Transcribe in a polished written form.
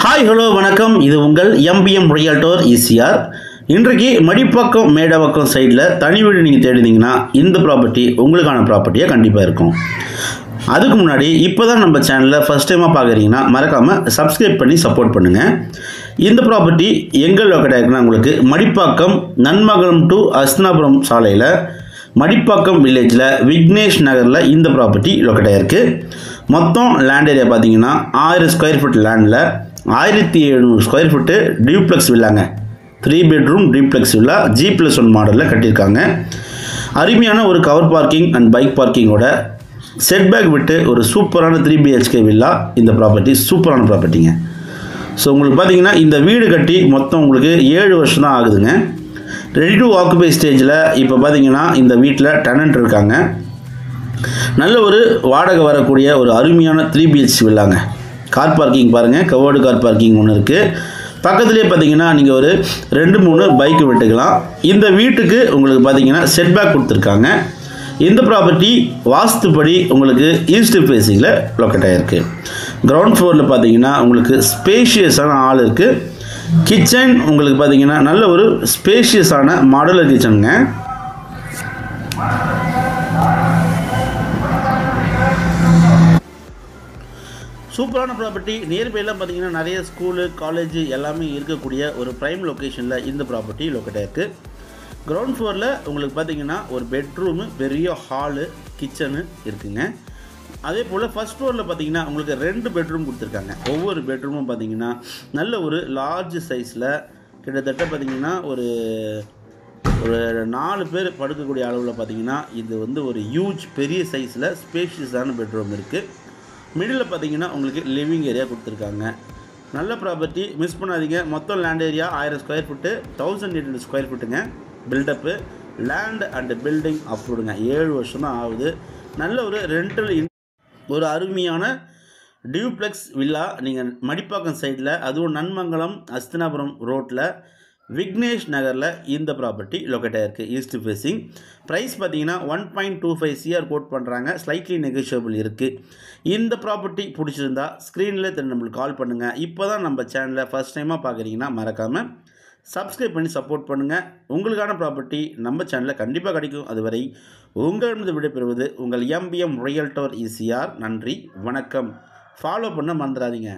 Hi hello வணக்கம். இது உங்கள் எம்பிஎம் ரியல்டோர் ஈசிஆர். இன்றைக்கு மடிப்பாக்கம் மேடவாக்கம் சைடில் தனி வீடு நீங்கள் தேடினீங்கன்னா இந்த ப்ராப்பர்ட்டி உங்களுக்கான ப்ராப்பர்ட்டியாக கண்டிப்பாக இருக்கும். அதுக்கு முன்னாடி இப்போ தான் நம்ம சேனலில் ஃபஸ்ட் டைமாக பார்க்குறீங்கன்னா மறக்காமல் சப்ஸ்கிரைப் பண்ணி சப்போர்ட் பண்ணுங்கள். இந்த ப்ராப்பர்ட்டி எங்கே லொக்கேட் ஆகிருக்குன்னா உங்களுக்கு மடிப்பாக்கம் நன்மங்கலம் டு அஸ்தினாபுரம் சாலையில் மடிப்பாக்கம் வில்லேஜில் விக்னேஷ் நகரில் இந்த ப்ராப்பர்ட்டி லொக்கேட் ஆகிருக்கு. மொத்தம் லேண்ட் ஏரியா பார்த்தீங்கன்னா 1000 ஸ்கொயர் ஃபீட் லேண்டில் 1700 ஸ்கொயர் ஃபீட்டு டியூப்ளெக்ஸ் வில்லாங்க. 3 பெட்ரூம் டியூப்ளெக்ஸ் வில்லா G+1 மாடலில் கட்டியிருக்காங்க. அருமையான ஒரு கவர் பார்க்கிங் அண்ட் பைக் பார்க்கிங்கோட செட்பேக் விட்டு ஒரு சூப்பரான 3 BHK வில்லா. இந்த ப்ராப்பர்ட்டி சூப்பரான ப்ராப்பர்ட்டிங்க. ஸோ உங்களுக்கு பார்த்தீங்கன்னா இந்த வீடு கட்டி மொத்தம் உங்களுக்கு 7 வருஷம் தான் ஆகுதுங்க. ரெடி டு ஆக்குபை ஸ்டேஜில் இப்போ பார்த்தீங்கன்னா இந்த வீட்டில் டெனன்ட் இருக்காங்க. நல்ல ஒரு வாடகை வரக்கூடிய ஒரு அருமையான 3 BHK வில்லாங்க. கார் பார்க்கிங் பாருங்கள், கவர்டு கார் பார்க்கிங் ஒன்று இருக்குது. பக்கத்துலேயே பார்த்தீங்கன்னா நீங்கள் ஒரு 2-3 பைக்கு விட்டுக்கலாம். இந்த வீட்டுக்கு உங்களுக்கு பார்த்தீங்கன்னா செட்பேக் கொடுத்துருக்காங்க. இந்த ப்ராப்பர்ட்டி வாஸ்துப்படி உங்களுக்கு ஈஸ்ட் ஃபேஸிங்கில் லொக்கேட் ஆகிருக்கு. கிரவுண்ட் ஃப்ளோரில் பார்த்தீங்கன்னா உங்களுக்கு ஸ்பேஷியஸான ஹால் இருக்குது. கிச்சன் உங்களுக்கு பார்த்தீங்கன்னா நல்ல ஒரு ஸ்பேஷியஸான மாடுலர் கிச்சனுங்க. சூப்பரான ப்ராப்பர்ட்டி. நியர்பைலாம் பார்த்தீங்கன்னா நிறைய ஸ்கூலு காலேஜ் எல்லாமே இருக்கக்கூடிய ஒரு ப்ரைம் லொக்கேஷனில் இந்த ப்ராப்பர்ட்டி லொக்கேட் ஆகிருக்கு. கிரவுண்ட் ஃப்ளோரில் உங்களுக்கு பார்த்தீங்கன்னா ஒரு பெட்ரூமு, பெரிய ஹாலு, கிச்சனு இருக்குங்க. அதே போல் ஃபஸ்ட் ஃப்ளோரில் பார்த்தீங்கன்னா உங்களுக்கு 2 பெட்ரூம் கொடுத்துருக்காங்க. ஒவ்வொரு பெட்ரூமும் பார்த்தீங்கன்னா நல்ல ஒரு லார்ஜ் சைஸில் கிட்டத்தட்ட பார்த்தீங்கன்னா ஒரு 4 பேர் படுக்கக்கூடிய அளவில் பார்த்தீங்கன்னா இது வந்து ஒரு ஹியூஜ் பெரிய சைஸில் ஸ்பேஷியஸான பெட்ரூம் இருக்குது. மிடில் பார்த்தீங்கன்னா உங்களுக்கு லிவிங் ஏரியா கொடுத்துருக்காங்க. நல்ல ப்ராப்பர்ட்டி, மிஸ் பண்ணாதீங்க. மொத்தம் land area 1000 square feet, 1800 square ஃபீட்டுங்க. பில்டப்பு லேண்ட் அண்டு பில்டிங் அப்ரூவ்டுங்க. 7 வருஷம் தான் ஆகுது. நல்ல ஒரு ரெண்டல் ஒரு அருமையான டியூப்ளெக்ஸ் வில்லா நீங்கள் மடிப்பாக்கம் சைடில், அதுவும் நன்மங்கலம் அஸ்தினாபுரம் ரோட்டில் விக்னேஷ் நகரில் இந்த ப்ராப்பர்ட்டி லொக்கேட் ஆகிருக்கு. East facing. ப்ரைஸ் பார்த்தீங்கன்னா 1.25 CR கோட் பண்ணுறாங்க. ஸ்லைட்லி நெகோஷியபிள் இருக்குது. இந்த ப்ராப்பர்ட்டி பிடிச்சிருந்தா ஸ்க்ரீனில் நம்மளுக்கு கால் பண்ணுங்கள். இப்போ தான் நம்ம சேனலை ஃபஸ்ட் டைமாக பார்க்குறீங்கன்னா மறக்காமல் சப்ஸ்கிரைப் பண்ணி சப்போர்ட் பண்ணுங்கள். உங்களுக்கான ப்ராப்பர்ட்டி நம்ம சேனலில் கண்டிப்பாக கிடைக்கும். அதுவரை உங்களிடம் விடைபெறுவது உங்கள் எம்பிஎம் ரியல்டோர் ஈசிஆர். நன்றி, வணக்கம். ஃபாலோ பண்ண மறந்துடாதீங்க.